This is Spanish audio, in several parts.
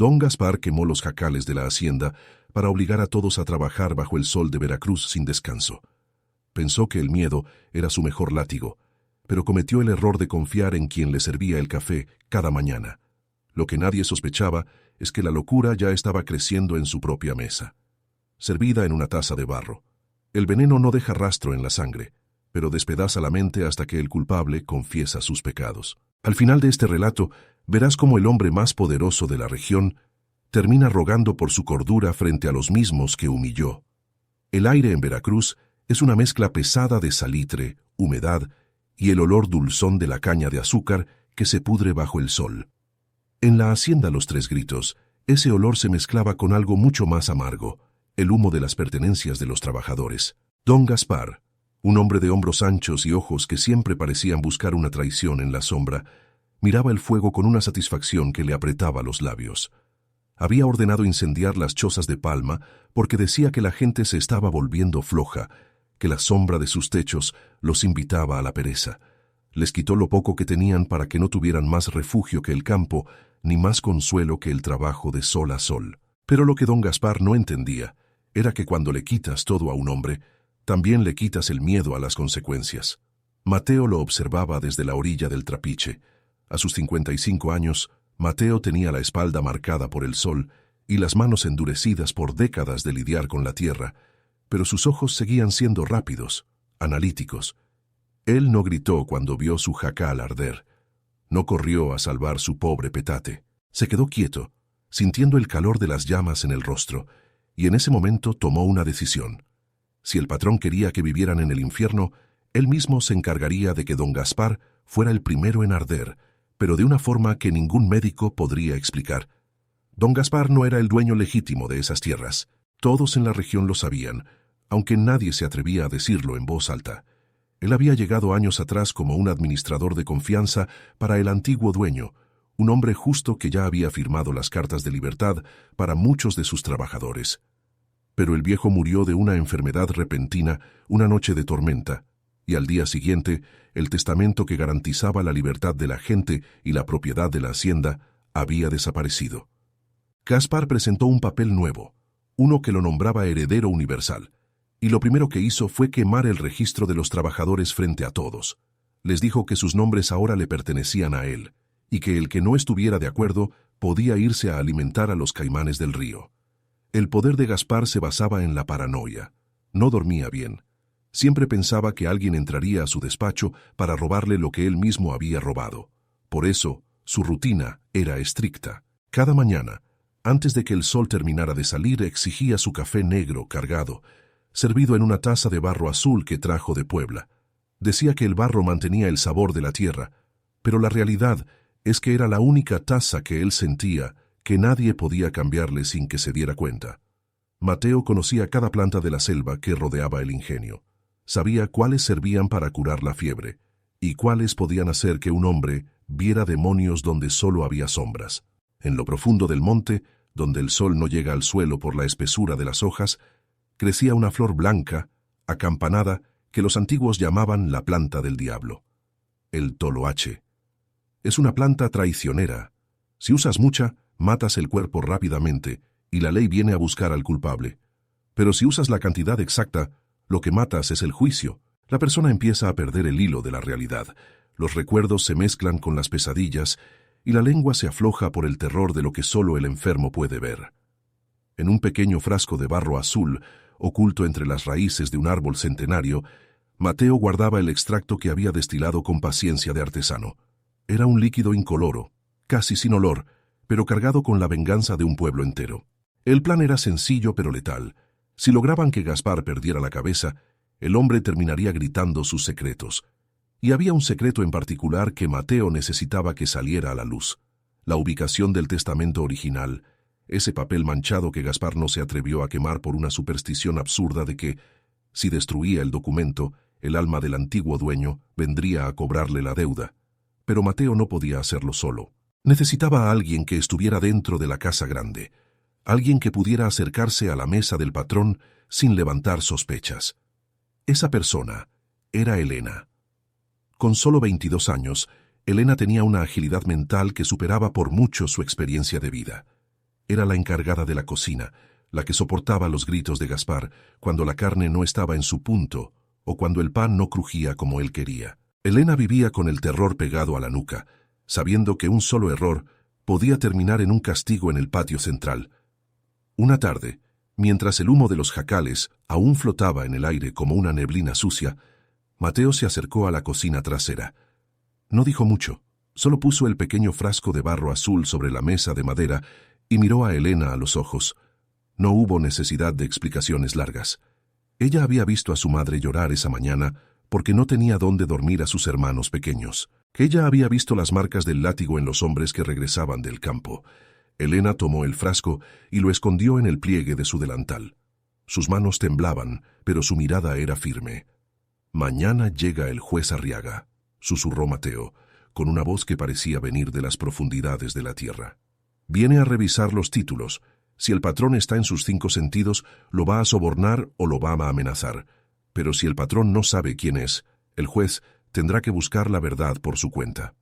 Don Gaspar quemó los jacales de la hacienda para obligar a todos a trabajar bajo el sol de Veracruz sin descanso. Pensó que el miedo era su mejor látigo, pero cometió el error de confiar en quien le servía el café cada mañana. Lo que nadie sospechaba es que la locura ya estaba creciendo en su propia mesa. Servida en una taza de barro. El veneno no deja rastro en la sangre, pero despedaza la mente hasta que el culpable confiesa sus pecados. Al final de este relato, verás cómo el hombre más poderoso de la región termina rogando por su cordura frente a los mismos que humilló. El aire en Veracruz es una mezcla pesada de salitre, humedad y el olor dulzón de la caña de azúcar que se pudre bajo el sol. En la hacienda Los Tres Gritos, ese olor se mezclaba con algo mucho más amargo, el humo de las pertenencias de los trabajadores. Don Gaspar, un hombre de hombros anchos y ojos que siempre parecían buscar una traición en la sombra, miraba el fuego con una satisfacción que le apretaba los labios. Había ordenado incendiar las chozas de palma porque decía que la gente se estaba volviendo floja, que la sombra de sus techos los invitaba a la pereza. Les quitó lo poco que tenían para que no tuvieran más refugio que el campo, ni más consuelo que el trabajo de sol a sol. Pero lo que don Gaspar no entendía era que cuando le quitas todo a un hombre, también le quitas el miedo a las consecuencias. Mateo lo observaba desde la orilla del trapiche. A sus 55 años, Mateo tenía la espalda marcada por el sol y las manos endurecidas por décadas de lidiar con la tierra, pero sus ojos seguían siendo rápidos, analíticos. Él no gritó cuando vio su jacal arder. No corrió a salvar su pobre petate. Se quedó quieto, sintiendo el calor de las llamas en el rostro, y en ese momento tomó una decisión. Si el patrón quería que vivieran en el infierno, él mismo se encargaría de que don Gaspar fuera el primero en arder, pero de una forma que ningún médico podría explicar. Don Gaspar no era el dueño legítimo de esas tierras. Todos en la región lo sabían, aunque nadie se atrevía a decirlo en voz alta. Él había llegado años atrás como un administrador de confianza para el antiguo dueño, un hombre justo que ya había firmado las cartas de libertad para muchos de sus trabajadores. Pero el viejo murió de una enfermedad repentina una noche de tormenta, y al día siguiente, el testamento que garantizaba la libertad de la gente y la propiedad de la hacienda había desaparecido. Gaspar presentó un papel nuevo, uno que lo nombraba heredero universal, y lo primero que hizo fue quemar el registro de los trabajadores frente a todos. Les dijo que sus nombres ahora le pertenecían a él, y que el que no estuviera de acuerdo podía irse a alimentar a los caimanes del río. El poder de Gaspar se basaba en la paranoia. No dormía bien. Siempre pensaba que alguien entraría a su despacho para robarle lo que él mismo había robado. Por eso, su rutina era estricta. Cada mañana, antes de que el sol terminara de salir, exigía su café negro cargado, servido en una taza de barro azul que trajo de Puebla. Decía que el barro mantenía el sabor de la tierra, pero la realidad es que era la única taza que él sentía que nadie podía cambiarle sin que se diera cuenta. Mateo conocía cada planta de la selva que rodeaba el ingenio. Sabía cuáles servían para curar la fiebre y cuáles podían hacer que un hombre viera demonios donde solo había sombras. En lo profundo del monte, donde el sol no llega al suelo por la espesura de las hojas, crecía una flor blanca, acampanada, que los antiguos llamaban la planta del diablo. El toloache. Es una planta traicionera. Si usas mucha, matas el cuerpo rápidamente y la ley viene a buscar al culpable. Pero si usas la cantidad exacta, lo que matas es el juicio. La persona empieza a perder el hilo de la realidad. Los recuerdos se mezclan con las pesadillas y la lengua se afloja por el terror de lo que solo el enfermo puede ver. En un pequeño frasco de barro azul, oculto entre las raíces de un árbol centenario, Mateo guardaba el extracto que había destilado con paciencia de artesano. Era un líquido incoloro, casi sin olor, pero cargado con la venganza de un pueblo entero. El plan era sencillo pero letal. Si lograban que Gaspar perdiera la cabeza, el hombre terminaría gritando sus secretos. Y había un secreto en particular que Mateo necesitaba que saliera a la luz: la ubicación del testamento original, ese papel manchado que Gaspar no se atrevió a quemar por una superstición absurda de que, si destruía el documento, el alma del antiguo dueño vendría a cobrarle la deuda. Pero Mateo no podía hacerlo solo. Necesitaba a alguien que estuviera dentro de la casa grande, alguien que pudiera acercarse a la mesa del patrón sin levantar sospechas. Esa persona era Elena. Con solo 22 años, Elena tenía una agilidad mental que superaba por mucho su experiencia de vida. era la encargada de la cocina, la que soportaba los gritos de Gaspar cuando la carne no estaba en su punto o cuando el pan no crujía como él quería. Elena vivía con el terror pegado a la nuca, sabiendo que un solo error podía terminar en un castigo en el patio central. Una tarde, mientras el humo de los jacales aún flotaba en el aire como una neblina sucia, Mateo se acercó a la cocina trasera. No dijo mucho, solo puso el pequeño frasco de barro azul sobre la mesa de madera y miró a Elena a los ojos. No hubo necesidad de explicaciones largas. Ella había visto a su madre llorar esa mañana porque no tenía dónde dormir a sus hermanos pequeños. Ella había visto las marcas del látigo en los hombres que regresaban del campo. Elena tomó el frasco y lo escondió en el pliegue de su delantal. Sus manos temblaban, pero su mirada era firme. «Mañana llega el juez Arriaga», susurró Mateo, con una voz que parecía venir de las profundidades de la tierra. «Viene a revisar los títulos. Si el patrón está en sus 5 sentidos, lo va a sobornar o lo va a amenazar. Pero si el patrón no sabe quién es, el juez tendrá que buscar la verdad por su cuenta».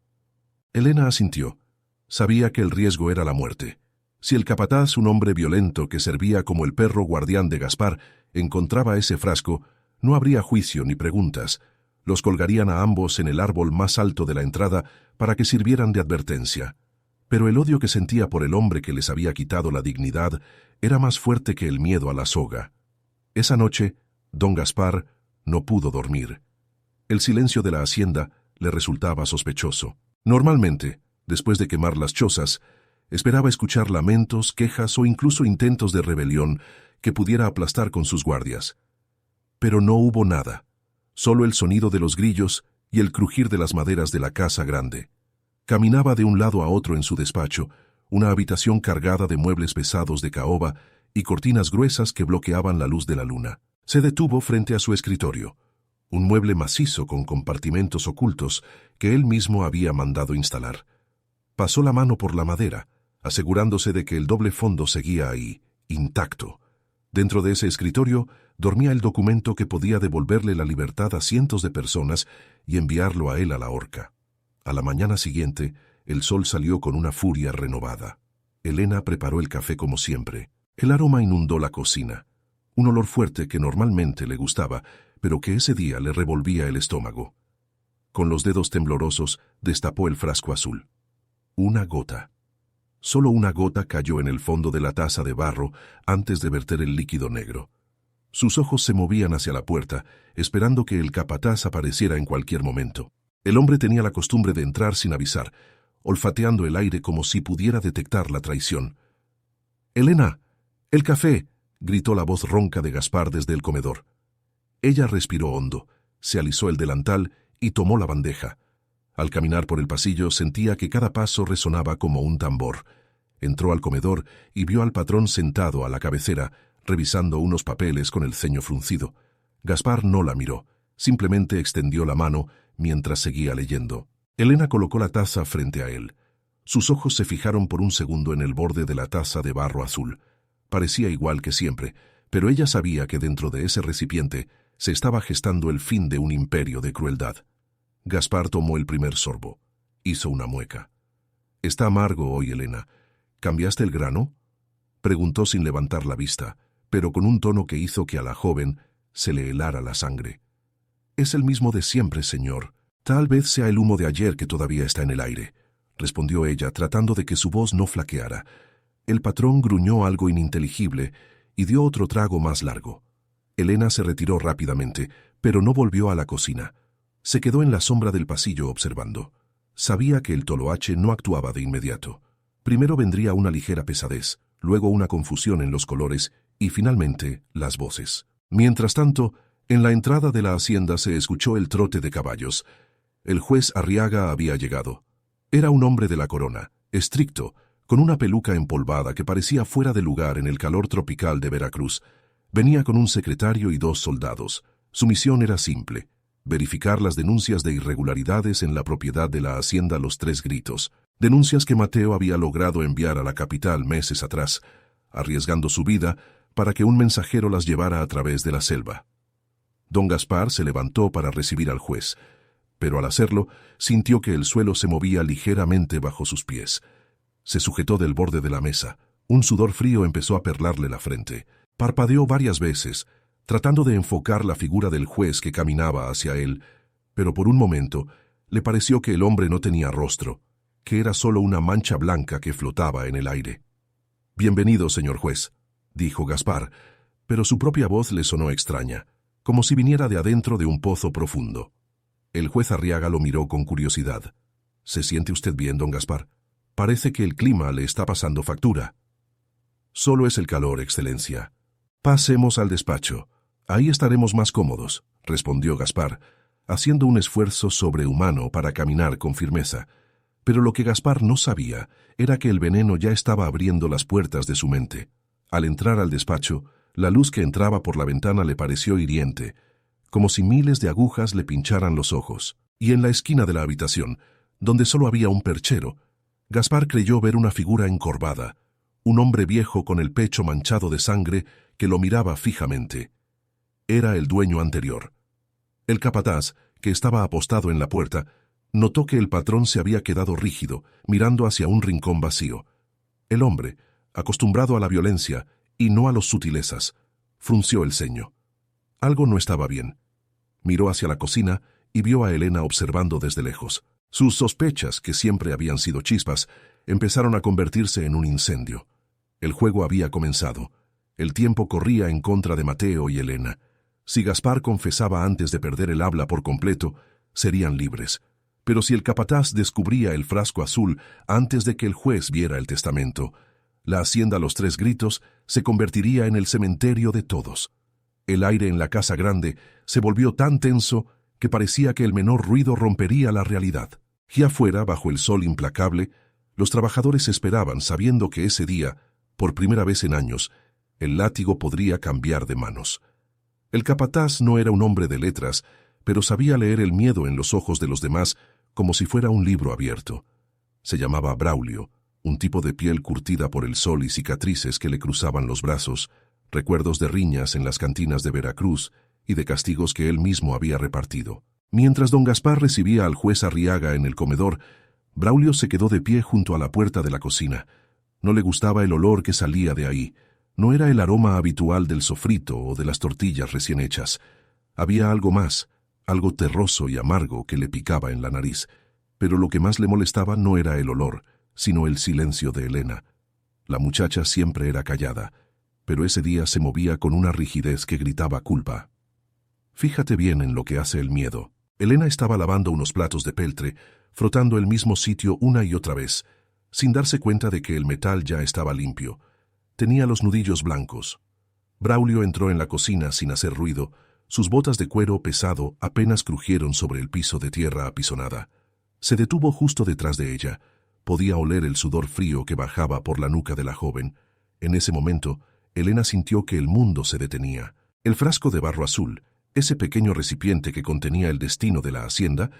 Elena asintió. Sabía que el riesgo era la muerte. Si el capataz, un hombre violento que servía como el perro guardián de Gaspar, encontraba ese frasco, no habría juicio ni preguntas. Los colgarían a ambos en el árbol más alto de la entrada para que sirvieran de advertencia. Pero el odio que sentía por el hombre que les había quitado la dignidad era más fuerte que el miedo a la soga. Esa noche, don Gaspar no pudo dormir. El silencio de la hacienda le resultaba sospechoso. Normalmente, después de quemar las chozas, esperaba escuchar lamentos, quejas o incluso intentos de rebelión que pudiera aplastar con sus guardias. Pero no hubo nada, solo el sonido de los grillos y el crujir de las maderas de la casa grande. Caminaba de un lado a otro en su despacho, una habitación cargada de muebles pesados de caoba y cortinas gruesas que bloqueaban la luz de la luna. Se detuvo frente a su escritorio, un mueble macizo con compartimentos ocultos que él mismo había mandado instalar. Pasó la mano por la madera, asegurándose de que el doble fondo seguía ahí, intacto. Dentro de ese escritorio dormía el documento que podía devolverle la libertad a cientos de personas y enviarlo a él a la horca. A la mañana siguiente, el sol salió con una furia renovada. Elena preparó el café como siempre. El aroma inundó la cocina. Un olor fuerte que normalmente le gustaba, pero que ese día le revolvía el estómago. Con los dedos temblorosos, destapó el frasco azul. Una gota. Solo una gota cayó en el fondo de la taza de barro antes de verter el líquido negro. Sus ojos se movían hacia la puerta, esperando que el capataz apareciera en cualquier momento. El hombre tenía la costumbre de entrar sin avisar, olfateando el aire como si pudiera detectar la traición. «¡Elena! ¡El café!», gritó la voz ronca de Gaspar desde el comedor. Ella respiró hondo, se alisó el delantal y tomó la bandeja. Al caminar por el pasillo sentía que cada paso resonaba como un tambor. Entró al comedor y vio al patrón sentado a la cabecera, revisando unos papeles con el ceño fruncido. Gaspar no la miró, simplemente extendió la mano mientras seguía leyendo. Elena colocó la taza frente a él. Sus ojos se fijaron por un segundo en el borde de la taza de barro azul. Parecía igual que siempre, pero ella sabía que dentro de ese recipiente se estaba gestando el fin de un imperio de crueldad. Gaspar tomó el primer sorbo. Hizo una mueca. «Está amargo hoy, Elena. ¿Cambiaste el grano?», preguntó sin levantar la vista, pero con un tono que hizo que a la joven se le helara la sangre. «Es el mismo de siempre, señor. Tal vez sea el humo de ayer que todavía está en el aire», respondió ella, tratando de que su voz no flaqueara. El patrón gruñó algo ininteligible y dio otro trago más largo. Elena se retiró rápidamente, pero no volvió a la cocina. Se quedó en la sombra del pasillo observando. Sabía que el toloache no actuaba de inmediato. Primero vendría una ligera pesadez, luego una confusión en los colores y finalmente las voces. Mientras tanto, en la entrada de la hacienda se escuchó el trote de caballos. El juez Arriaga había llegado. Era un hombre de la corona, estricto, con una peluca empolvada que parecía fuera de lugar en el calor tropical de Veracruz. Venía con un secretario y 2 soldados. Su misión era simple: verificar las denuncias de irregularidades en la propiedad de la hacienda Los Tres Gritos, denuncias que Mateo había logrado enviar a la capital meses atrás, arriesgando su vida para que un mensajero las llevara a través de la selva. Don Gaspar se levantó para recibir al juez, pero al hacerlo sintió que el suelo se movía ligeramente bajo sus pies. Se sujetó del borde de la mesa, Un sudor frío empezó a perlarle la frente. Parpadeó varias veces, tratando de enfocar la figura del juez que caminaba hacia él, pero por un momento le pareció que el hombre no tenía rostro, que era solo una mancha blanca que flotaba en el aire. «Bienvenido, señor juez», dijo Gaspar, pero su propia voz le sonó extraña, como si viniera de adentro de un pozo profundo. El juez Arriaga lo miró con curiosidad. «¿Se siente usted bien, don Gaspar? Parece que el clima le está pasando factura». «Solo es el calor, excelencia». «Pasemos al despacho. Ahí estaremos más cómodos», respondió Gaspar, haciendo un esfuerzo sobrehumano para caminar con firmeza. Pero lo que Gaspar no sabía era que el veneno ya estaba abriendo las puertas de su mente. Al entrar al despacho, la luz que entraba por la ventana le pareció hiriente, como si miles de agujas le pincharan los ojos. Y en la esquina de la habitación, donde solo había un perchero, Gaspar creyó ver una figura encorvada, un hombre viejo con el pecho manchado de sangre que lo miraba fijamente. Era el dueño anterior. El capataz, que estaba apostado en la puerta, notó que el patrón se había quedado rígido, mirando hacia un rincón vacío. El hombre, acostumbrado a la violencia y no a las sutilezas, frunció el ceño. Algo no estaba bien. Miró hacia la cocina y vio a Elena observando desde lejos. Sus sospechas, que siempre habían sido chispas, empezaron a convertirse en un incendio. El juego había comenzado. El tiempo corría en contra de Mateo y Elena. Si Gaspar confesaba antes de perder el habla por completo, serían libres. Pero si el capataz descubría el frasco azul antes de que el juez viera el testamento, la hacienda Los Tres Gritos se convertiría en el cementerio de todos. El aire en la casa grande se volvió tan tenso que parecía que el menor ruido rompería la realidad. Y afuera, bajo el sol implacable, los trabajadores esperaban sabiendo que ese día, por primera vez en años, el látigo podría cambiar de manos. El capataz no era un hombre de letras, pero sabía leer el miedo en los ojos de los demás como si fuera un libro abierto. Se llamaba Braulio, un tipo de piel curtida por el sol y cicatrices que le cruzaban los brazos, recuerdos de riñas en las cantinas de Veracruz y de castigos que él mismo había repartido. Mientras don Gaspar recibía al juez Arriaga en el comedor, Braulio se quedó de pie junto a la puerta de la cocina. No le gustaba el olor que salía de ahí. No era el aroma habitual del sofrito o de las tortillas recién hechas. Había algo más, algo terroso y amargo que le picaba en la nariz. Pero lo que más le molestaba no era el olor, sino el silencio de Elena. La muchacha siempre era callada, pero ese día se movía con una rigidez que gritaba culpa. Fíjate bien en lo que hace el miedo. Elena estaba lavando unos platos de peltre, frotando el mismo sitio una y otra vez, sin darse cuenta de que el metal ya estaba limpio. Tenía los nudillos blancos. Braulio entró en la cocina sin hacer ruido. Sus botas de cuero pesado apenas crujieron sobre el piso de tierra apisonada. Se detuvo justo detrás de ella. Podía oler el sudor frío que bajaba por la nuca de la joven. En ese momento, Elena sintió que el mundo se detenía. El frasco de barro azul, ese pequeño recipiente que contenía el destino de la hacienda,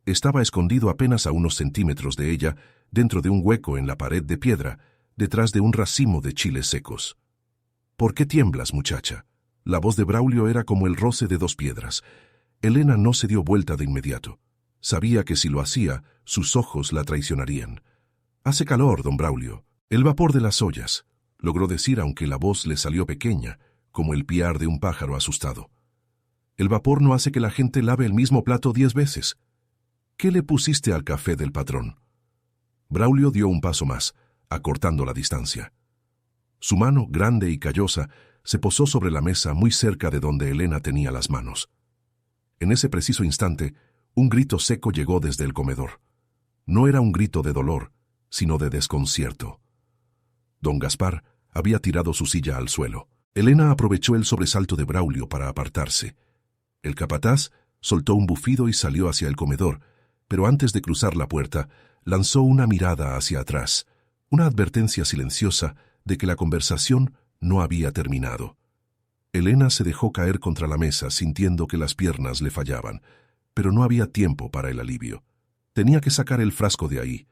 estaba escondido apenas a unos centímetros de ella, dentro de un hueco en la pared de piedra, detrás de un racimo de chiles secos. «¿Por qué tiemblas, muchacha?». La voz de Braulio era como el roce de dos piedras. Elena no se dio vuelta de inmediato. Sabía que si lo hacía, sus ojos la traicionarían. «Hace calor, don Braulio. El vapor de las ollas», logró decir aunque la voz le salió pequeña, como el piar de un pájaro asustado. «El vapor no hace que la gente lave el mismo plato 10 veces. ¿Qué le pusiste al café del patrón?». Braulio dio un paso más, acortando la distancia. Su mano, grande y callosa, se posó sobre la mesa muy cerca de donde Elena tenía las manos. En ese preciso instante, un grito seco llegó desde el comedor. No era un grito de dolor, sino de desconcierto. Don Gaspar había tirado su silla al suelo. Elena aprovechó el sobresalto de Braulio para apartarse. El capataz soltó un bufido y salió hacia el comedor, pero antes de cruzar la puerta, lanzó una mirada hacia atrás, una advertencia silenciosa de que la conversación no había terminado. Elena se dejó caer contra la mesa sintiendo que las piernas le fallaban, pero no había tiempo para el alivio. Tenía que sacar el frasco de ahí.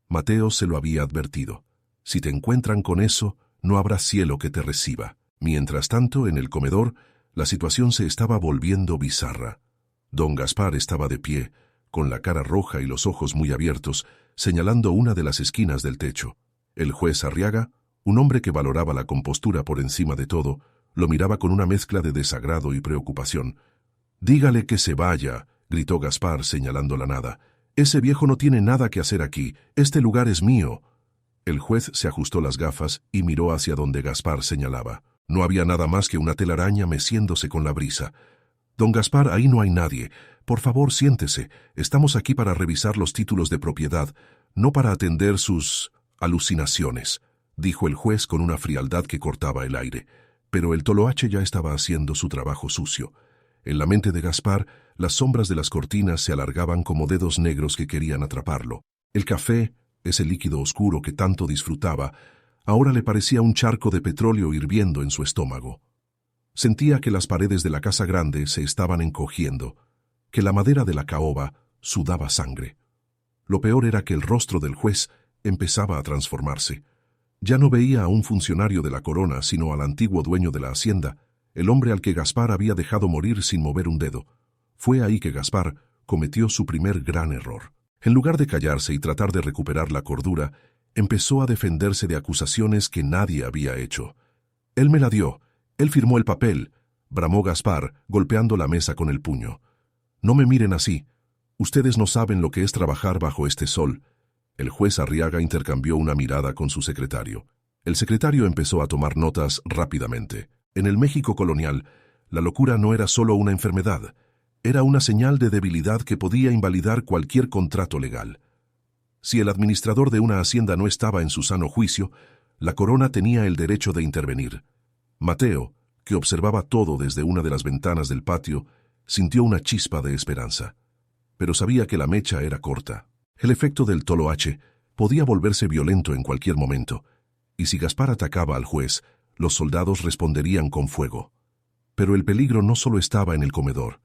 Mateo se lo había advertido. Si te encuentran con eso, no habrá cielo que te reciba. Mientras tanto, en el comedor, la situación se estaba volviendo bizarra. Don Gaspar estaba de pie, con la cara roja y los ojos muy abiertos, señalando una de las esquinas del techo. El juez Arriaga, Un hombre que valoraba la compostura por encima de todo, lo miraba con una mezcla de desagrado y preocupación. «Dígale que se vaya», gritó Gaspar señalando la nada. «Ese viejo no tiene nada que hacer aquí. Este lugar es mío». El juez se ajustó las gafas y miró hacia donde Gaspar señalaba. No había nada más que una telaraña meciéndose con la brisa. «Don Gaspar, ahí no hay nadie. Por favor, siéntese. Estamos aquí para revisar los títulos de propiedad, no para atender sus alucinaciones», dijo el juez con una frialdad que cortaba el aire. Pero el toloache ya estaba haciendo su trabajo sucio. En la mente de Gaspar, las sombras de las cortinas se alargaban como dedos negros que querían atraparlo. El café, ese líquido oscuro que tanto disfrutaba, ahora le parecía un charco de petróleo hirviendo en su estómago. Sentía que las paredes de la casa grande se estaban encogiendo, que la madera de la caoba sudaba sangre. Lo peor era que el rostro del juez empezaba a transformarse. Ya no veía a un funcionario de la corona, sino al antiguo dueño de la hacienda, el hombre al que Gaspar había dejado morir sin mover un dedo. Fue ahí que Gaspar cometió su primer gran error. En lugar de callarse y tratar de recuperar la cordura, empezó a defenderse de acusaciones que nadie había hecho. «Él me la dio. Él firmó el papel», bramó Gaspar, golpeando la mesa con el puño. «No me miren así. Ustedes no saben lo que es trabajar bajo este sol». El juez Arriaga intercambió una mirada con su secretario. El secretario empezó a tomar notas rápidamente. En el México colonial, la locura no era solo una enfermedad, era una señal de debilidad que podía invalidar cualquier contrato legal. Si el administrador de una hacienda no estaba en su sano juicio, la corona tenía el derecho de intervenir. Mateo, que observaba todo desde una de las ventanas del patio, sintió una chispa de esperanza. Pero sabía que la mecha era corta. El efecto del toloache podía volverse violento en cualquier momento, y si Gaspar atacaba al juez, los soldados responderían con fuego. Pero el peligro no solo estaba en el comedor.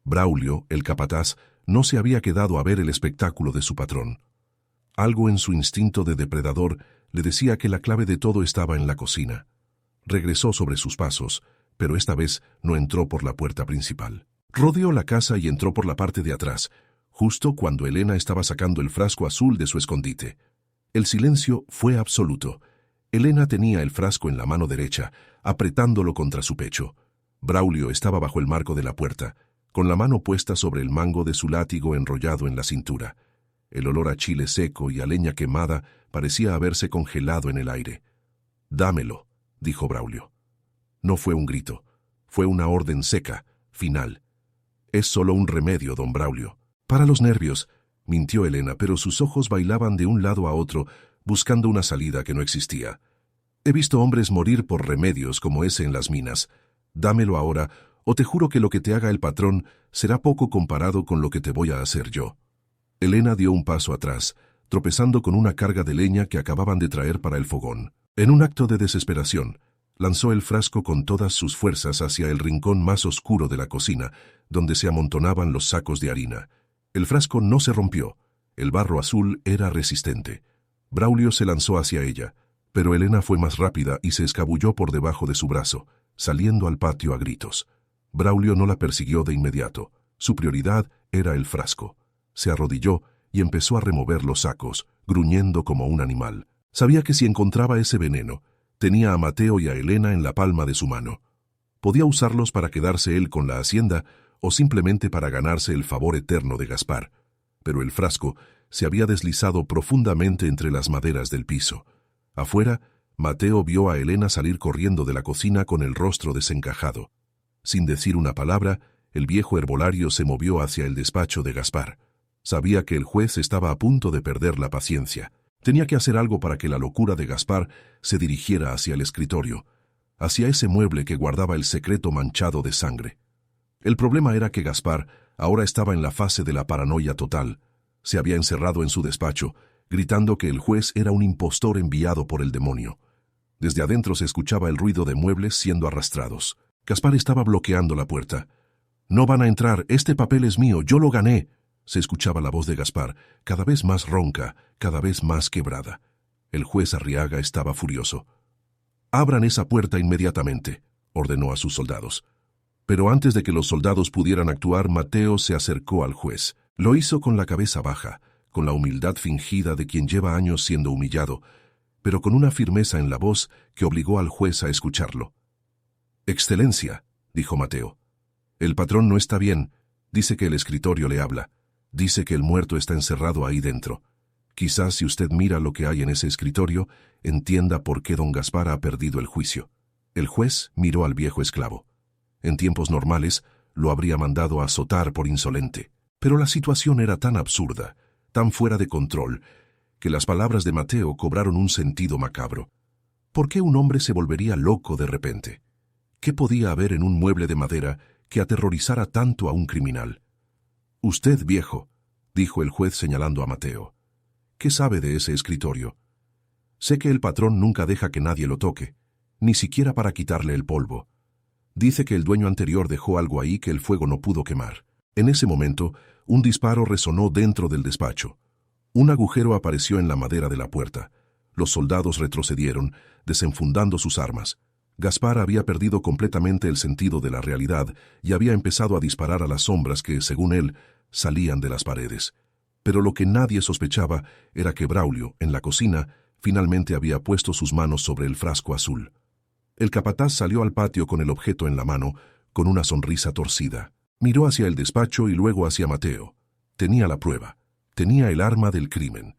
Braulio, el capataz, no se había quedado a ver el espectáculo de su patrón. Algo en su instinto de depredador le decía que la clave de todo estaba en la cocina. Regresó sobre sus pasos, pero esta vez no entró por la puerta principal. Rodeó la casa y entró por la parte de atrás, justo cuando Elena estaba sacando el frasco azul de su escondite. El silencio fue absoluto. Elena tenía el frasco en la mano derecha, apretándolo contra su pecho. Braulio estaba bajo el marco de la puerta, con la mano puesta sobre el mango de su látigo enrollado en la cintura. El olor a chile seco y a leña quemada parecía haberse congelado en el aire. «Dámelo», dijo Braulio. No fue un grito, fue una orden seca, final. «Es solo un remedio, don Braulio». «Para los nervios», mintió Elena, pero sus ojos bailaban de un lado a otro, buscando una salida que no existía. «He visto hombres morir por remedios como ese en las minas. Dámelo ahora, o te juro que lo que te haga el patrón será poco comparado con lo que te voy a hacer yo». Elena dio un paso atrás, tropezando con una carga de leña que acababan de traer para el fogón. En un acto de desesperación, lanzó el frasco con todas sus fuerzas hacia el rincón más oscuro de la cocina, donde se amontonaban los sacos de harina. El frasco no se rompió. El barro azul era resistente. Braulio se lanzó hacia ella, pero Elena fue más rápida y se escabulló por debajo de su brazo, saliendo al patio a gritos. Braulio no la persiguió de inmediato. Su prioridad era el frasco. Se arrodilló y empezó a remover los sacos, gruñendo como un animal. Sabía que si encontraba ese veneno, tenía a Mateo y a Elena en la palma de su mano. Podía usarlos para quedarse él con la hacienda o simplemente para ganarse el favor eterno de Gaspar. Pero el frasco se había deslizado profundamente entre las maderas del piso. Afuera, Mateo vio a Elena salir corriendo de la cocina con el rostro desencajado. Sin decir una palabra, el viejo herbolario se movió hacia el despacho de Gaspar. Sabía que el juez estaba a punto de perder la paciencia. Tenía que hacer algo para que la locura de Gaspar se dirigiera hacia el escritorio, hacia ese mueble que guardaba el secreto manchado de sangre. El problema era que Gaspar ahora estaba en la fase de la paranoia total. Se había encerrado en su despacho, gritando que el juez era un impostor enviado por el demonio. Desde adentro se escuchaba el ruido de muebles siendo arrastrados. Gaspar estaba bloqueando la puerta. «No van a entrar, este papel es mío, yo lo gané», se escuchaba la voz de Gaspar, cada vez más ronca, cada vez más quebrada. El juez Arriaga estaba furioso. «Abran esa puerta inmediatamente», ordenó a sus soldados. Pero antes de que los soldados pudieran actuar, Mateo se acercó al juez. Lo hizo con la cabeza baja, con la humildad fingida de quien lleva años siendo humillado, pero con una firmeza en la voz que obligó al juez a escucharlo. «Excelencia», dijo Mateo. «El patrón no está bien. Dice que el escritorio le habla. Dice que el muerto está encerrado ahí dentro. Quizás si usted mira lo que hay en ese escritorio, entienda por qué don Gaspar ha perdido el juicio». El juez miró al viejo esclavo. En tiempos normales, lo habría mandado a azotar por insolente. Pero la situación era tan absurda, tan fuera de control, que las palabras de Mateo cobraron un sentido macabro. ¿Por qué un hombre se volvería loco de repente? ¿Qué podía haber en un mueble de madera que aterrorizara tanto a un criminal? «Usted, viejo», dijo el juez señalando a Mateo. «¿Qué sabe de ese escritorio?» «Sé que el patrón nunca deja que nadie lo toque, ni siquiera para quitarle el polvo. Dice que el dueño anterior dejó algo ahí que el fuego no pudo quemar». En ese momento, un disparo resonó dentro del despacho. Un agujero apareció en la madera de la puerta. Los soldados retrocedieron, desenfundando sus armas. Gaspar había perdido completamente el sentido de la realidad y había empezado a disparar a las sombras que, según él, salían de las paredes. Pero lo que nadie sospechaba era que Braulio, en la cocina, finalmente había puesto sus manos sobre el frasco azul. El capataz salió al patio con el objeto en la mano, con una sonrisa torcida. Miró hacia el despacho y luego hacia Mateo. Tenía la prueba. Tenía el arma del crimen.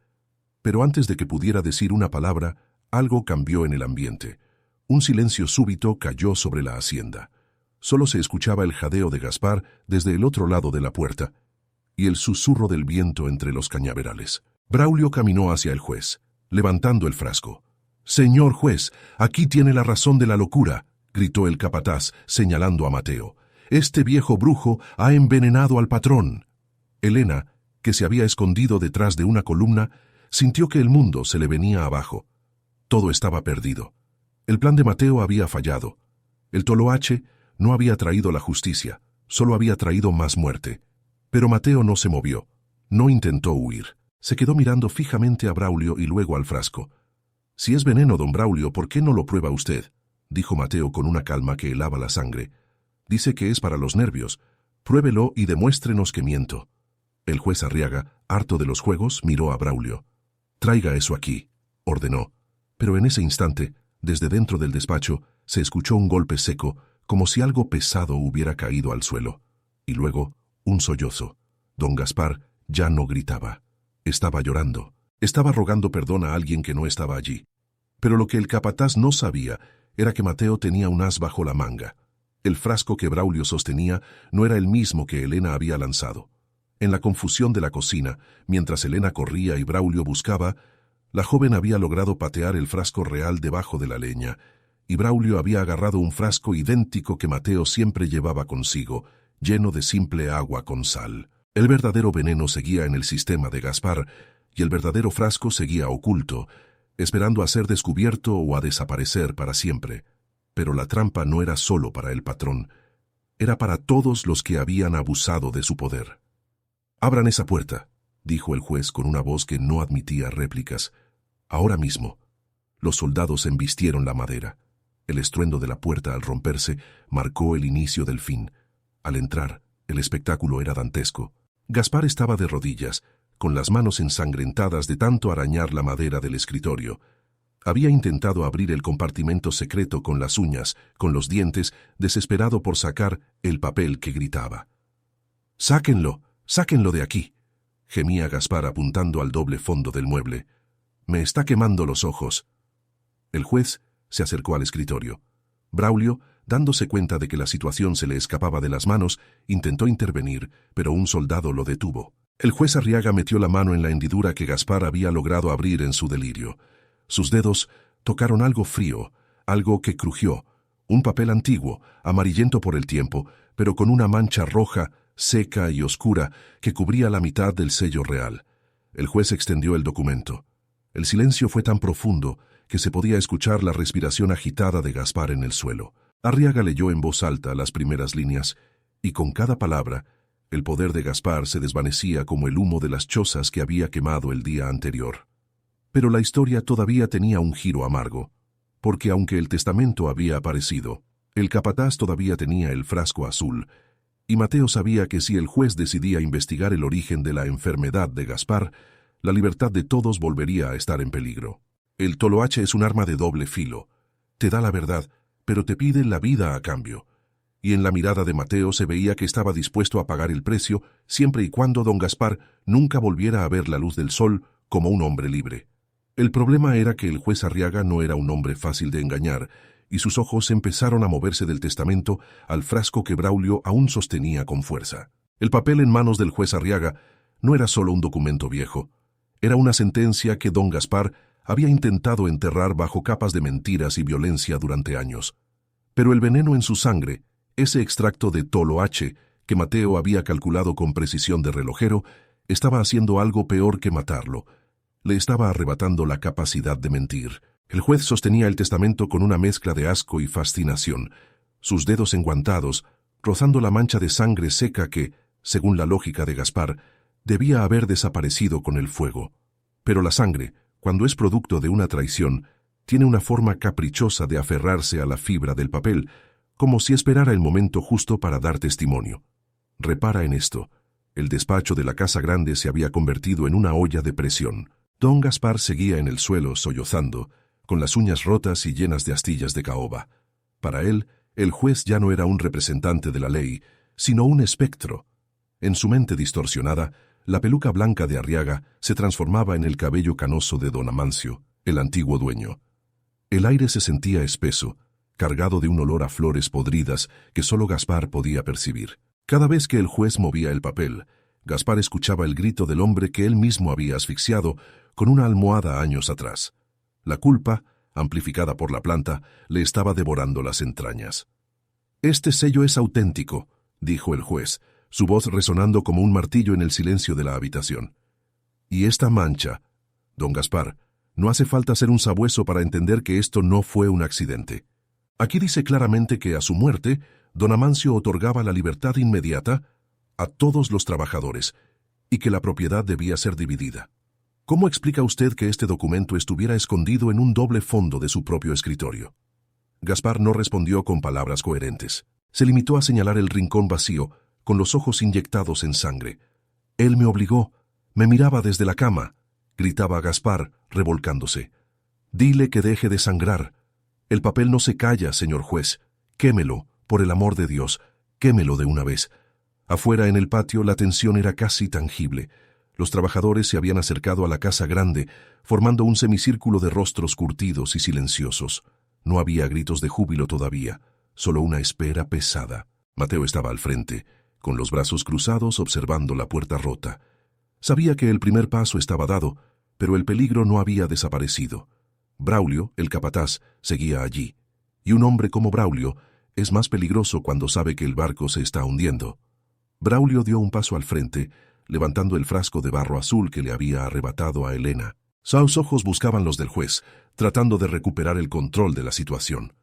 Pero antes de que pudiera decir una palabra, algo cambió en el ambiente. Un silencio súbito cayó sobre la hacienda. Solo se escuchaba el jadeo de Gaspar desde el otro lado de la puerta y el susurro del viento entre los cañaverales. Braulio caminó hacia el juez, levantando el frasco. «Señor juez, aquí tiene la razón de la locura», gritó el capataz, señalando a Mateo. «Este viejo brujo ha envenenado al patrón». Elena, que se había escondido detrás de una columna, sintió que el mundo se le venía abajo. Todo estaba perdido. El plan de Mateo había fallado. El toloache no había traído la justicia, solo había traído más muerte. Pero Mateo no se movió, no intentó huir. Se quedó mirando fijamente a Braulio y luego al frasco. «Si es veneno, don Braulio, ¿por qué no lo prueba usted?», dijo Mateo con una calma que helaba la sangre. «Dice que es para los nervios. Pruébelo y demuéstrenos que miento». El juez Arriaga, harto de los juegos, miró a Braulio. «Traiga eso aquí», ordenó. Pero en ese instante, desde dentro del despacho, se escuchó un golpe seco, como si algo pesado hubiera caído al suelo. Y luego, un sollozo. Don Gaspar ya no gritaba. Estaba llorando. Estaba rogando perdón a alguien que no estaba allí. Pero lo que el capataz no sabía era que Mateo tenía un as bajo la manga. El frasco que Braulio sostenía no era el mismo que Elena había lanzado. En la confusión de la cocina, mientras Elena corría y Braulio buscaba, la joven había logrado patear el frasco real debajo de la leña, y Braulio había agarrado un frasco idéntico que Mateo siempre llevaba consigo, lleno de simple agua con sal. El verdadero veneno seguía en el sistema de Gaspar, y el verdadero frasco seguía oculto, esperando a ser descubierto o a desaparecer para siempre. Pero la trampa no era solo para el patrón, era para todos los que habían abusado de su poder. «Abran esa puerta», dijo el juez con una voz que no admitía réplicas. «Ahora mismo». Los soldados embistieron la madera. El estruendo de la puerta al romperse marcó el inicio del fin. Al entrar, el espectáculo era dantesco. Gaspar estaba de rodillas, con las manos ensangrentadas de tanto arañar la madera del escritorio. Había intentado abrir el compartimento secreto con las uñas, con los dientes, desesperado por sacar el papel que gritaba. «¡Sáquenlo! ¡Sáquenlo de aquí!», gemía Gaspar apuntando al doble fondo del mueble. «Me está quemando los ojos». El juez se acercó al escritorio. Braulio, dándose cuenta de que la situación se le escapaba de las manos, intentó intervenir, pero un soldado lo detuvo. El juez Arriaga metió la mano en la hendidura que Gaspar había logrado abrir en su delirio. Sus dedos tocaron algo frío, algo que crujió, un papel antiguo, amarillento por el tiempo, pero con una mancha roja, seca y oscura, que cubría la mitad del sello real. El juez extendió el documento. El silencio fue tan profundo que se podía escuchar la respiración agitada de Gaspar en el suelo. Arriaga leyó en voz alta las primeras líneas, y con cada palabra, el poder de Gaspar se desvanecía como el humo de las chozas que había quemado el día anterior. Pero la historia todavía tenía un giro amargo, porque aunque el testamento había aparecido, el capataz todavía tenía el frasco azul, y Mateo sabía que si el juez decidía investigar el origen de la enfermedad de Gaspar, la libertad de todos volvería a estar en peligro. El toloache es un arma de doble filo. Te da la verdad, pero te pide la vida a cambio. Y en la mirada de Mateo se veía que estaba dispuesto a pagar el precio siempre y cuando don Gaspar nunca volviera a ver la luz del sol como un hombre libre. El problema era que el juez Arriaga no era un hombre fácil de engañar, y sus ojos empezaron a moverse del testamento al frasco que Braulio aún sostenía con fuerza. El papel en manos del juez Arriaga no era solo un documento viejo, era una sentencia que don Gaspar había intentado enterrar bajo capas de mentiras y violencia durante años. Pero el veneno en su sangre, ese extracto de toloache que Mateo había calculado con precisión de relojero, estaba haciendo algo peor que matarlo. Le estaba arrebatando la capacidad de mentir. El juez sostenía el testamento con una mezcla de asco y fascinación, sus dedos enguantados, rozando la mancha de sangre seca que, según la lógica de Gaspar, debía haber desaparecido con el fuego. Pero la sangre, cuando es producto de una traición, tiene una forma caprichosa de aferrarse a la fibra del papel, como si esperara el momento justo para dar testimonio. Repara en esto. El despacho de la Casa Grande se había convertido en una olla de presión. Don Gaspar seguía en el suelo sollozando, con las uñas rotas y llenas de astillas de caoba. Para él, el juez ya no era un representante de la ley, sino un espectro. En su mente distorsionada, la peluca blanca de Arriaga se transformaba en el cabello canoso de don Amancio, el antiguo dueño. El aire se sentía espeso, cargado de un olor a flores podridas que solo Gaspar podía percibir. Cada vez que el juez movía el papel, Gaspar escuchaba el grito del hombre que él mismo había asfixiado con una almohada años atrás. La culpa, amplificada por la planta, le estaba devorando las entrañas. «Este sello es auténtico», dijo el juez, su voz resonando como un martillo en el silencio de la habitación. «Y esta mancha, don Gaspar, no hace falta ser un sabueso para entender que esto no fue un accidente. Aquí dice claramente que a su muerte, don Amancio otorgaba la libertad inmediata a todos los trabajadores y que la propiedad debía ser dividida. ¿Cómo explica usted que este documento estuviera escondido en un doble fondo de su propio escritorio?» Gaspar no respondió con palabras coherentes. Se limitó a señalar el rincón vacío, con los ojos inyectados en sangre. «Él me obligó, me miraba desde la cama», gritaba Gaspar, revolcándose. «Dile que deje de sangrar. El papel no se calla, señor juez. Quémelo, por el amor de Dios, quémelo de una vez». Afuera en el patio la tensión era casi tangible. Los trabajadores se habían acercado a la Casa Grande, formando un semicírculo de rostros curtidos y silenciosos. No había gritos de júbilo todavía, solo una espera pesada. Mateo estaba al frente, con los brazos cruzados observando la puerta rota. Sabía que el primer paso estaba dado, pero el peligro no había desaparecido. Braulio, el capataz, seguía allí. Y un hombre como Braulio es más peligroso cuando sabe que el barco se está hundiendo. Braulio dio un paso al frente, levantando el frasco de barro azul que le había arrebatado a Elena. Sus ojos buscaban los del juez, tratando de recuperar el control de la situación.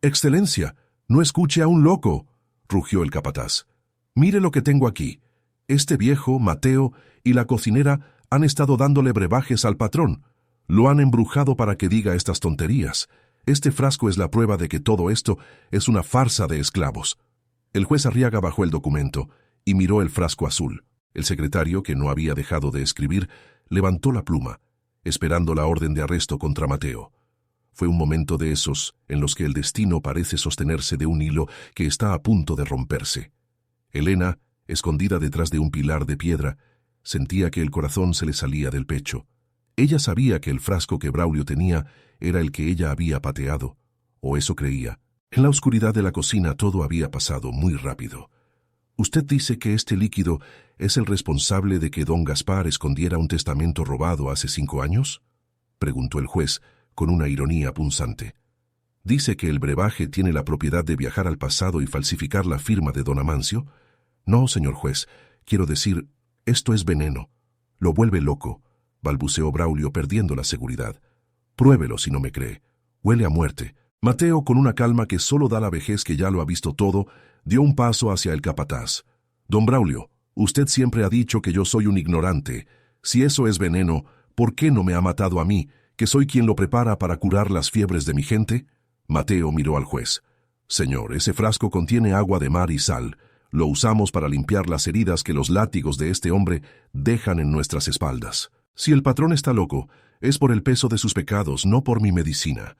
«Excelencia, no escuche a un loco», rugió el capataz. «Mire lo que tengo aquí. Este viejo, Mateo, y la cocinera han estado dándole brebajes al patrón. Lo han embrujado para que diga estas tonterías. Este frasco es la prueba de que todo esto es una farsa de esclavos». El juez Arriaga bajó el documento y miró el frasco azul. El secretario, que no había dejado de escribir, levantó la pluma, esperando la orden de arresto contra Mateo. Fue un momento de esos en los que el destino parece sostenerse de un hilo que está a punto de romperse. Elena, escondida detrás de un pilar de piedra, sentía que el corazón se le salía del pecho. Ella sabía que el frasco que Braulio tenía era el que ella había pateado, o eso creía. En la oscuridad de la cocina todo había pasado muy rápido. «¿Usted dice que este líquido es el responsable de que don Gaspar escondiera un testamento robado hace 5 años?» preguntó el juez, con una ironía punzante. «¿Dice que el brebaje tiene la propiedad de viajar al pasado y falsificar la firma de don Amancio?» «No, señor juez. Quiero decir, esto es veneno. Lo vuelve loco», balbuceó Braulio perdiendo la seguridad. «Pruébelo si no me cree. Huele a muerte». Mateo, con una calma que solo da la vejez que ya lo ha visto todo, dio un paso hacia el capataz. «Don Braulio, usted siempre ha dicho que yo soy un ignorante. Si eso es veneno, ¿por qué no me ha matado a mí, que soy quien lo prepara para curar las fiebres de mi gente?» Mateo miró al juez. «Señor, ese frasco contiene agua de mar y sal. Lo usamos para limpiar las heridas que los látigos de este hombre dejan en nuestras espaldas. Si el patrón está loco, Es por el peso de sus pecados, no por mi medicina.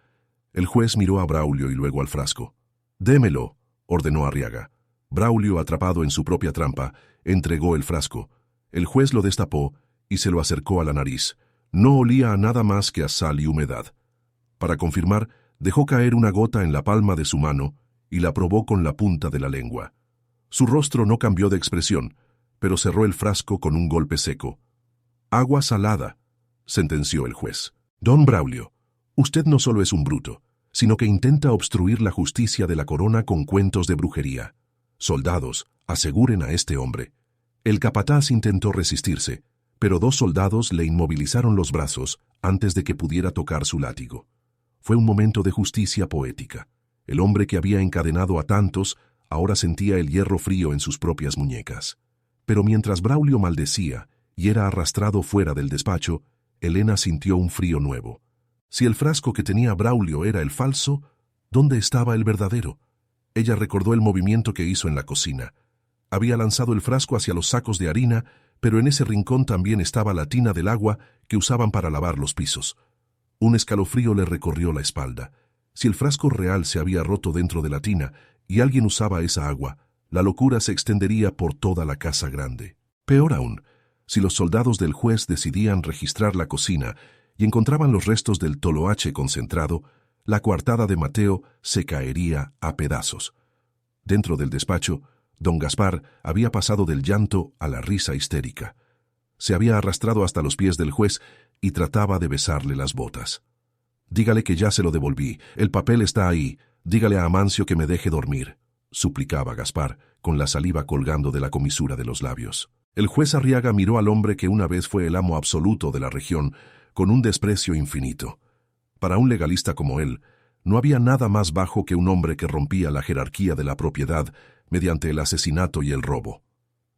El juez miró a Braulio y luego al frasco. Démelo, ordenó Arriaga. Braulio, atrapado en su propia trampa, entregó el frasco. El juez lo destapó y se lo acercó a la nariz. No olía a nada más que a sal y humedad. Para confirmar, dejó caer una gota en la palma de su mano y la probó con la punta de la lengua. Su rostro no cambió de expresión, pero cerró el frasco con un golpe seco. Agua salada, sentenció el juez. Don Braulio, usted no solo es un bruto, sino que intenta obstruir la justicia de la corona con cuentos de brujería. Soldados, aseguren a este hombre. El capataz intentó resistirse, pero 2 soldados le inmovilizaron los brazos antes de que pudiera tocar su látigo. Fue un momento de justicia poética. El hombre que había encadenado a tantos ahora sentía el hierro frío en sus propias muñecas. Pero mientras Braulio maldecía y era arrastrado fuera del despacho, Elena sintió un frío nuevo. Si el frasco que tenía Braulio era el falso, ¿dónde estaba el verdadero? Ella recordó el movimiento que hizo en la cocina. Había lanzado el frasco hacia los sacos de harina, pero en ese rincón también estaba la tina del agua que usaban para lavar los pisos. Un escalofrío le recorrió la espalda. Si el frasco real se había roto dentro de la tina y alguien usaba esa agua, la locura se extendería por toda la casa grande. Peor aún, si los soldados del juez decidían registrar la cocina y encontraban los restos del toloache concentrado, la coartada de Mateo se caería a pedazos. Dentro del despacho, don Gaspar había pasado del llanto a la risa histérica. Se había arrastrado hasta los pies del juez y trataba de besarle las botas. «Dígale que ya se lo devolví, el papel está ahí, dígale a Amancio que me deje dormir», suplicaba Gaspar, con la saliva colgando de la comisura de los labios. El juez Arriaga miró al hombre que una vez fue el amo absoluto de la región con un desprecio infinito. Para un legalista como él, no había nada más bajo que un hombre que rompía la jerarquía de la propiedad mediante el asesinato y el robo.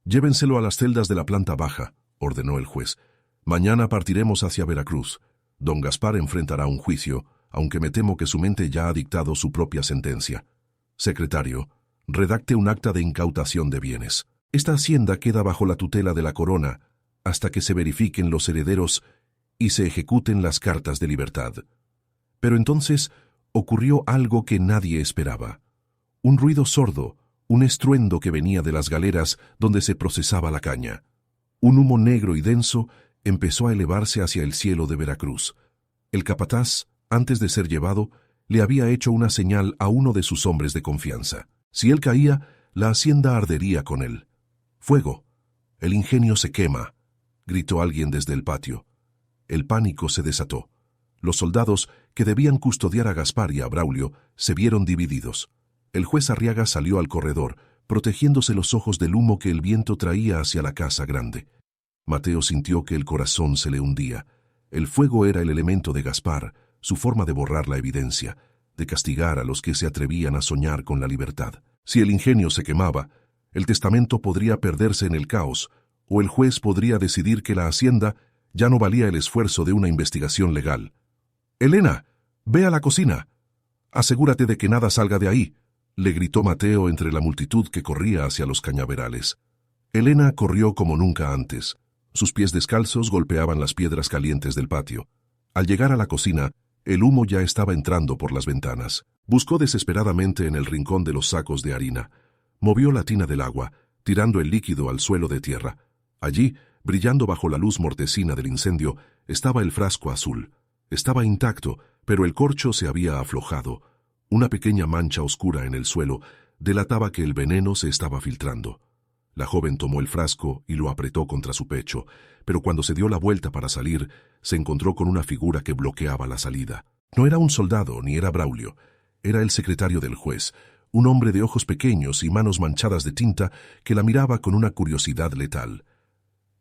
«Llévenselo a las celdas de la planta baja», ordenó el juez. «Mañana partiremos hacia Veracruz. Don Gaspar enfrentará un juicio, aunque me temo que su mente ya ha dictado su propia sentencia. Secretario, redacte un acta de incautación de bienes. Esta hacienda queda bajo la tutela de la corona hasta que se verifiquen los herederos y se ejecuten las cartas de libertad». Pero entonces ocurrió algo que nadie esperaba. Un ruido sordo, un estruendo que venía de las galeras donde se procesaba la caña. Un humo negro y denso empezó a elevarse hacia el cielo de Veracruz. El capataz, antes de ser llevado, le había hecho una señal a uno de sus hombres de confianza. Si él caía, la hacienda ardería con él. «¡Fuego! El ingenio se quema», gritó alguien desde el patio. El pánico se desató. Los soldados, que debían custodiar a Gaspar y a Braulio, se vieron divididos. El juez Arriaga salió al corredor, protegiéndose los ojos del humo que el viento traía hacia la casa grande. Mateo sintió que el corazón se le hundía. El fuego era el elemento de Gaspar, su forma de borrar la evidencia, de castigar a los que se atrevían a soñar con la libertad. Si el ingenio se quemaba, el testamento podría perderse en el caos, o el juez podría decidir que la hacienda ya no valía el esfuerzo de una investigación legal. «Elena, ve a la cocina. Asegúrate de que nada salga de ahí», le gritó Mateo entre la multitud que corría hacia los cañaverales. Elena corrió como nunca antes. Sus pies descalzos golpeaban las piedras calientes del patio. Al llegar a la cocina, el humo ya estaba entrando por las ventanas. Buscó desesperadamente en el rincón de los sacos de harina. Movió la tina del agua, tirando el líquido al suelo de tierra. Allí, brillando bajo la luz mortecina del incendio, estaba el frasco azul. Estaba intacto, pero el corcho se había aflojado. Una pequeña mancha oscura en el suelo delataba que el veneno se estaba filtrando. La joven tomó el frasco y lo apretó contra su pecho, pero cuando se dio la vuelta para salir, se encontró con una figura que bloqueaba la salida. No era un soldado ni era Braulio. Era el secretario del juez, un hombre de ojos pequeños y manos manchadas de tinta que la miraba con una curiosidad letal.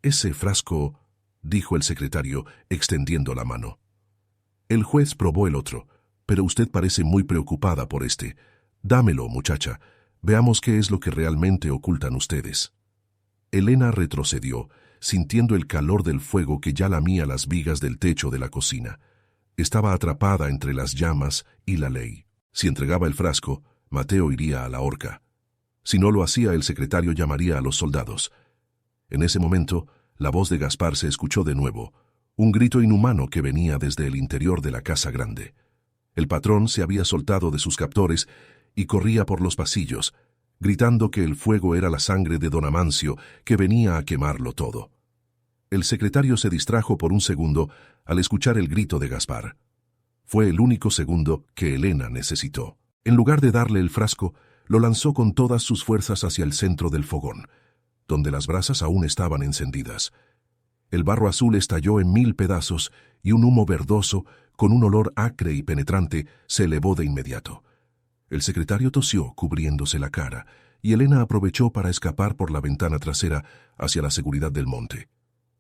«Ese frasco», dijo el secretario, extendiendo la mano. El juez probó el otro. «Pero usted parece muy preocupada por este. Dámelo, muchacha. Veamos qué es lo que realmente ocultan ustedes». Elena retrocedió, sintiendo el calor del fuego que ya lamía las vigas del techo de la cocina. Estaba atrapada entre las llamas y la ley. Si entregaba el frasco, Mateo iría a la horca. Si no lo hacía, el secretario llamaría a los soldados. En ese momento, la voz de Gaspar se escuchó de nuevo, un grito inhumano que venía desde el interior de la casa grande. El patrón se había soltado de sus captores y corría por los pasillos, gritando que el fuego era la sangre de don Amancio, que venía a quemarlo todo. El secretario se distrajo por un segundo al escuchar el grito de Gaspar. Fue el único segundo que Elena necesitó. En lugar de darle el frasco, lo lanzó con todas sus fuerzas hacia el centro del fogón, donde las brasas aún estaban encendidas. El barro azul estalló en 1000 pedazos y un humo verdoso, con un olor acre y penetrante, se elevó de inmediato. El secretario tosió, cubriéndose la cara, y Elena aprovechó para escapar por la ventana trasera hacia la seguridad del monte.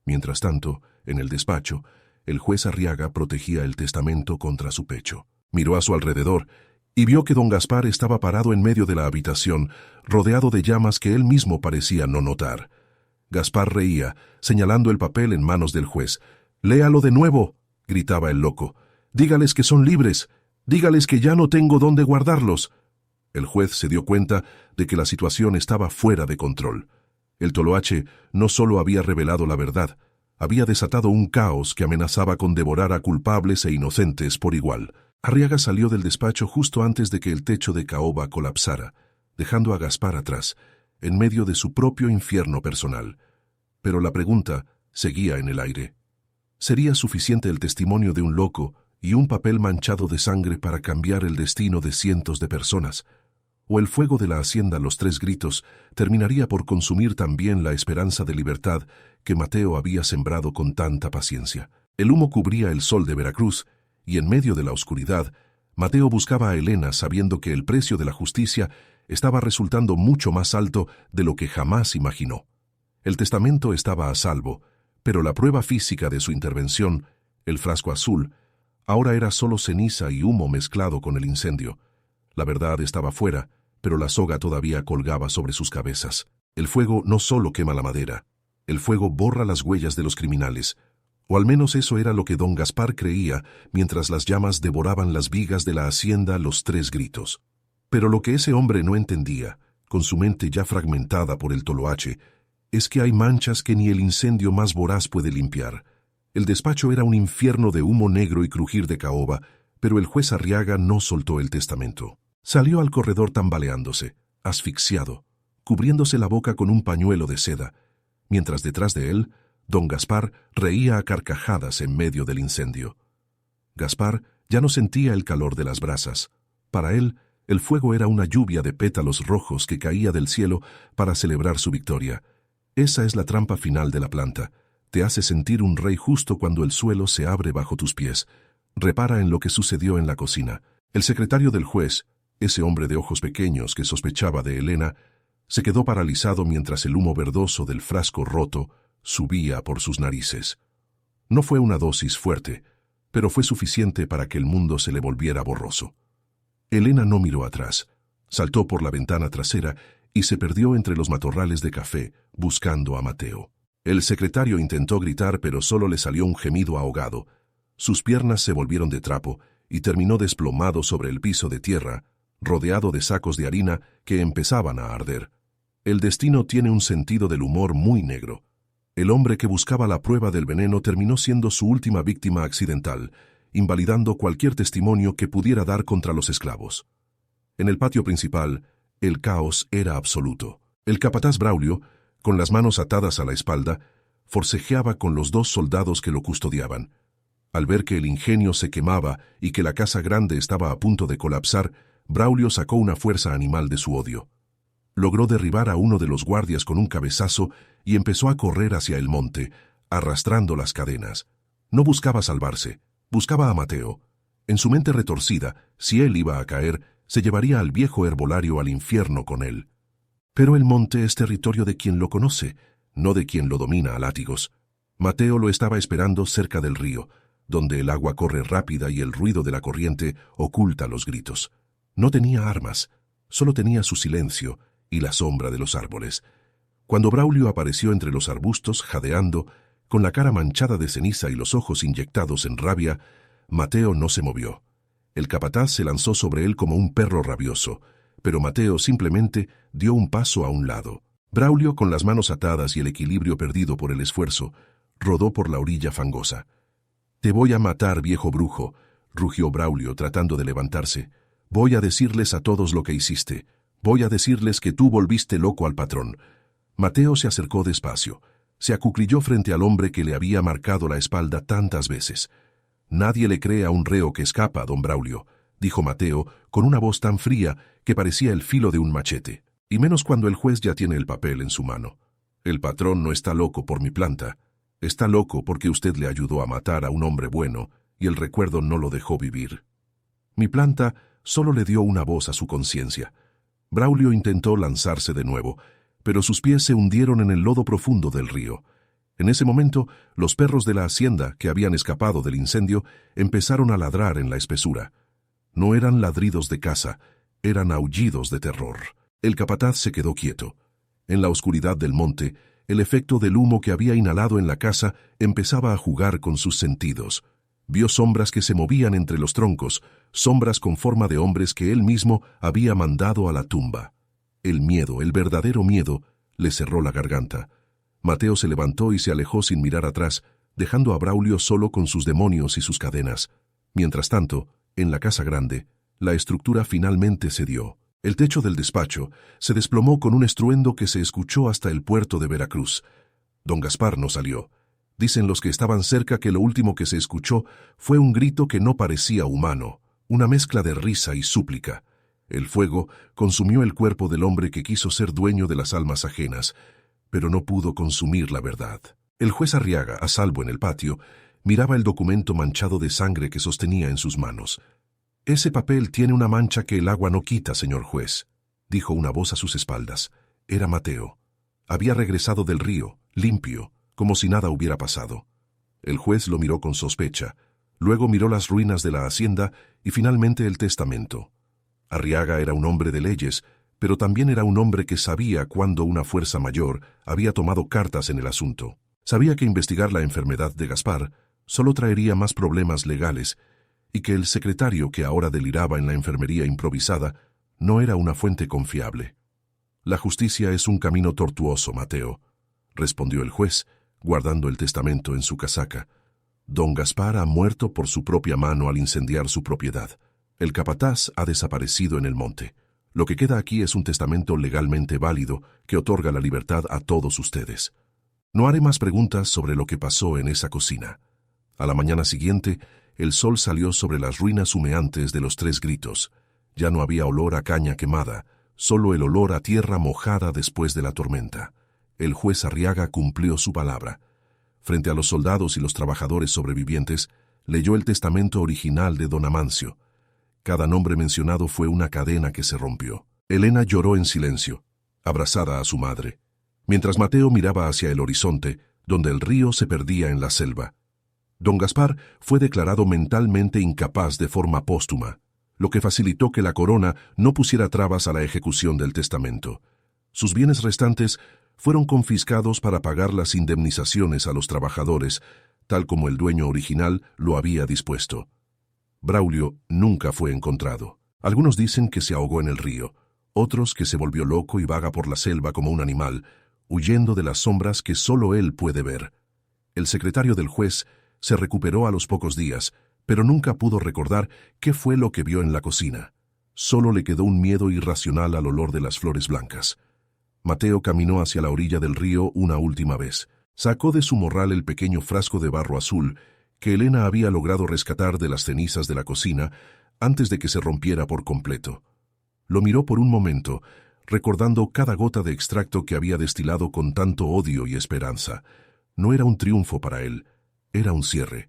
Mientras tanto, en el despacho, el juez Arriaga protegía el testamento contra su pecho. Miró a su alrededor y vio que don Gaspar estaba parado en medio de la habitación, rodeado de llamas que él mismo parecía no notar. Gaspar reía, señalando el papel en manos del juez. «¡Léalo de nuevo!», gritaba el loco. «Dígales que son libres. Dígales que ya no tengo dónde guardarlos». El juez se dio cuenta de que la situación estaba fuera de control. El toloache no solo había revelado la verdad, había desatado un caos que amenazaba con devorar a culpables e inocentes por igual. Arriaga salió del despacho justo antes de que el techo de caoba colapsara, dejando a Gaspar atrás, en medio de su propio infierno personal. Pero la pregunta seguía en el aire. ¿Sería suficiente el testimonio de un loco y un papel manchado de sangre para cambiar el destino de cientos de personas? ¿O el fuego de la hacienda Los Tres Gritos terminaría por consumir también la esperanza de libertad que Mateo había sembrado con tanta paciencia? El humo cubría el sol de Veracruz, y en medio de la oscuridad, Mateo buscaba a Elena sabiendo que el precio de la justicia estaba resultando mucho más alto de lo que jamás imaginó. El testamento estaba a salvo, pero la prueba física de su intervención, el frasco azul, ahora era solo ceniza y humo mezclado con el incendio. La verdad estaba fuera, pero la soga todavía colgaba sobre sus cabezas. El fuego no solo quema la madera, el fuego borra las huellas de los criminales, o al menos eso era lo que don Gaspar creía mientras las llamas devoraban las vigas de la hacienda Los Tres Gritos. Pero lo que ese hombre no entendía, con su mente ya fragmentada por el toloache, es que hay manchas que ni el incendio más voraz puede limpiar. El despacho era un infierno de humo negro y crujir de caoba, pero el juez Arriaga no soltó el testamento. Salió al corredor tambaleándose, asfixiado, cubriéndose la boca con un pañuelo de seda, mientras detrás de él, don Gaspar reía a carcajadas en medio del incendio. Gaspar ya no sentía el calor de las brasas. Para él, el fuego era una lluvia de pétalos rojos que caía del cielo para celebrar su victoria. Esa es la trampa final de la planta. Te hace sentir un rey justo cuando el suelo se abre bajo tus pies. Repara en lo que sucedió en la cocina. El secretario del juez, ese hombre de ojos pequeños que sospechaba de Elena, se quedó paralizado mientras el humo verdoso del frasco roto subía por sus narices. No fue una dosis fuerte, pero fue suficiente para que el mundo se le volviera borroso. Elena no miró atrás, saltó por la ventana trasera y se perdió entre los matorrales de café, buscando a Mateo. El secretario intentó gritar, pero solo le salió un gemido ahogado. Sus piernas se volvieron de trapo y terminó desplomado sobre el piso de tierra, rodeado de sacos de harina que empezaban a arder. El destino tiene un sentido del humor muy negro. El hombre que buscaba la prueba del veneno terminó siendo su última víctima accidental, invalidando cualquier testimonio que pudiera dar contra los esclavos. En el patio principal, el caos era absoluto. El capataz Braulio, con las manos atadas a la espalda, forcejeaba con los 2 soldados que lo custodiaban. Al ver que el ingenio se quemaba y que la casa grande estaba a punto de colapsar, Braulio sacó una fuerza animal de su odio. Logró derribar a uno de los guardias con un cabezazo y empezó a correr hacia el monte, arrastrando las cadenas. No buscaba salvarse, buscaba a Mateo. En su mente retorcida, si él iba a caer, se llevaría al viejo herbolario al infierno con él. Pero el monte es territorio de quien lo conoce, no de quien lo domina a látigos. Mateo lo estaba esperando cerca del río, donde el agua corre rápida y el ruido de la corriente oculta los gritos. No tenía armas, solo tenía su silencio y la sombra de los árboles. Cuando Braulio apareció entre los arbustos, jadeando, con la cara manchada de ceniza y los ojos inyectados en rabia, Mateo no se movió. El capataz se lanzó sobre él como un perro rabioso, pero Mateo simplemente dio un paso a un lado. Braulio, con las manos atadas y el equilibrio perdido por el esfuerzo, rodó por la orilla fangosa. «Te voy a matar, viejo brujo», rugió Braulio tratando de levantarse. «Voy a decirles a todos lo que hiciste. Voy a decirles que tú volviste loco al patrón». Mateo se acercó despacio. Se acuclilló frente al hombre que le había marcado la espalda tantas veces. «Nadie le cree a un reo que escapa, don Braulio», dijo Mateo con una voz tan fría que parecía el filo de un machete. «Y menos cuando el juez ya tiene el papel en su mano. El patrón no está loco por mi planta. Está loco porque usted le ayudó a matar a un hombre bueno y el recuerdo no lo dejó vivir. Mi planta solo le dio una voz a su conciencia». Braulio intentó lanzarse de nuevo, pero sus pies se hundieron en el lodo profundo del río. En ese momento, los perros de la hacienda, que habían escapado del incendio, empezaron a ladrar en la espesura. No eran ladridos de caza, eran aullidos de terror. El capataz se quedó quieto. En la oscuridad del monte, el efecto del humo que había inhalado en la casa empezaba a jugar con sus sentidos. Vio sombras que se movían entre los troncos, sombras con forma de hombres que él mismo había mandado a la tumba. El miedo, el verdadero miedo, le cerró la garganta. Mateo se levantó y se alejó sin mirar atrás, dejando a Braulio solo con sus demonios y sus cadenas. Mientras tanto, en la casa grande, la estructura finalmente cedió. El techo del despacho se desplomó con un estruendo que se escuchó hasta el puerto de Veracruz. Don Gaspar no salió. Dicen los que estaban cerca que lo último que se escuchó fue un grito que no parecía humano, una mezcla de risa y súplica. El fuego consumió el cuerpo del hombre que quiso ser dueño de las almas ajenas, pero no pudo consumir la verdad. El juez Arriaga, a salvo en el patio, miraba el documento manchado de sangre que sostenía en sus manos. «Ese papel tiene una mancha que el agua no quita, señor juez», dijo una voz a sus espaldas. Era Mateo. Había regresado del río, limpio, como si nada hubiera pasado. El juez lo miró con sospecha, luego miró las ruinas de la hacienda y finalmente el testamento. Arriaga era un hombre de leyes, pero también era un hombre que sabía cuándo una fuerza mayor había tomado cartas en el asunto. Sabía que investigar la enfermedad de Gaspar solo traería más problemas legales y que el secretario que ahora deliraba en la enfermería improvisada no era una fuente confiable. «La justicia es un camino tortuoso, Mateo», respondió el juez, guardando el testamento en su casaca. «Don Gaspar ha muerto por su propia mano al incendiar su propiedad. El capataz ha desaparecido en el monte. Lo que queda aquí es un testamento legalmente válido que otorga la libertad a todos ustedes. No haré más preguntas sobre lo que pasó en esa cocina». A la mañana siguiente, el sol salió sobre las ruinas humeantes de los Tres Gritos. Ya no había olor a caña quemada, solo el olor a tierra mojada después de la tormenta. El juez Arriaga cumplió su palabra. Frente a los soldados y los trabajadores sobrevivientes, leyó el testamento original de don Amancio. Cada nombre mencionado fue una cadena que se rompió. Elena lloró en silencio, abrazada a su madre, mientras Mateo miraba hacia el horizonte, donde el río se perdía en la selva. Don Gaspar fue declarado mentalmente incapaz de forma póstuma, lo que facilitó que la corona no pusiera trabas a la ejecución del testamento. Sus bienes restantes fueron confiscados para pagar las indemnizaciones a los trabajadores, tal como el dueño original lo había dispuesto. Braulio nunca fue encontrado. Algunos dicen que se ahogó en el río, otros que se volvió loco y vaga por la selva como un animal, huyendo de las sombras que solo él puede ver. El secretario del juez se recuperó a los pocos días, pero nunca pudo recordar qué fue lo que vio en la cocina. Solo le quedó un miedo irracional al olor de las flores blancas. Mateo caminó hacia la orilla del río una última vez. Sacó de su morral el pequeño frasco de barro azul que Elena había logrado rescatar de las cenizas de la cocina antes de que se rompiera por completo. Lo miró por un momento, recordando cada gota de extracto que había destilado con tanto odio y esperanza. No era un triunfo para él, era un cierre.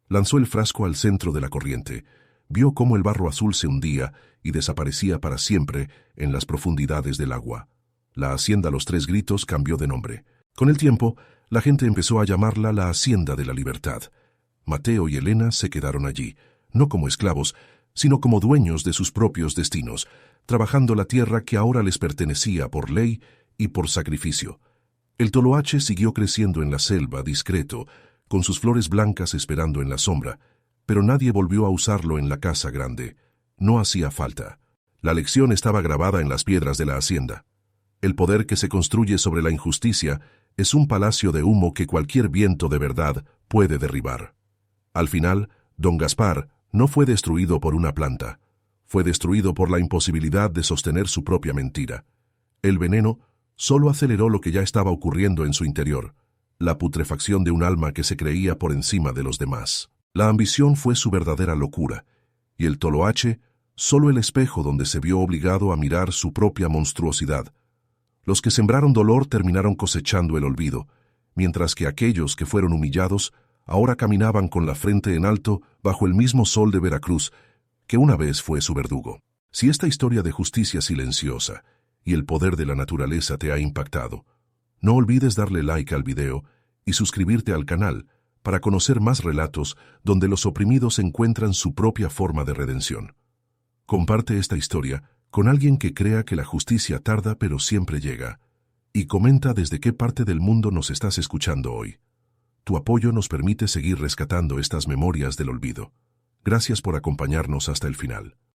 Lanzó el frasco al centro de la corriente. Vio cómo el barro azul se hundía y desaparecía para siempre en las profundidades del agua. La hacienda Los Tres Gritos cambió de nombre. Con el tiempo, la gente empezó a llamarla la Hacienda de la Libertad. Mateo y Elena se quedaron allí, no como esclavos, sino como dueños de sus propios destinos, trabajando la tierra que ahora les pertenecía por ley y por sacrificio. El toloache siguió creciendo en la selva, discreto, con sus flores blancas esperando en la sombra, pero nadie volvió a usarlo en la casa grande. No hacía falta. La lección estaba grabada en las piedras de la hacienda. El poder que se construye sobre la injusticia es un palacio de humo que cualquier viento de verdad puede derribar. Al final, don Gaspar no fue destruido por una planta. Fue destruido por la imposibilidad de sostener su propia mentira. El veneno solo aceleró lo que ya estaba ocurriendo en su interior, la putrefacción de un alma que se creía por encima de los demás. La ambición fue su verdadera locura, y el toloache solo el espejo donde se vio obligado a mirar su propia monstruosidad. Los que sembraron dolor terminaron cosechando el olvido, mientras que aquellos que fueron humillados ahora caminaban con la frente en alto bajo el mismo sol de Veracruz, que una vez fue su verdugo. Si esta historia de justicia silenciosa y el poder de la naturaleza te ha impactado, no olvides darle like al video y suscribirte al canal para conocer más relatos donde los oprimidos encuentran su propia forma de redención. Comparte esta historia con alguien que crea que la justicia tarda pero siempre llega, y comenta desde qué parte del mundo nos estás escuchando hoy. Tu apoyo nos permite seguir rescatando estas memorias del olvido. Gracias por acompañarnos hasta el final.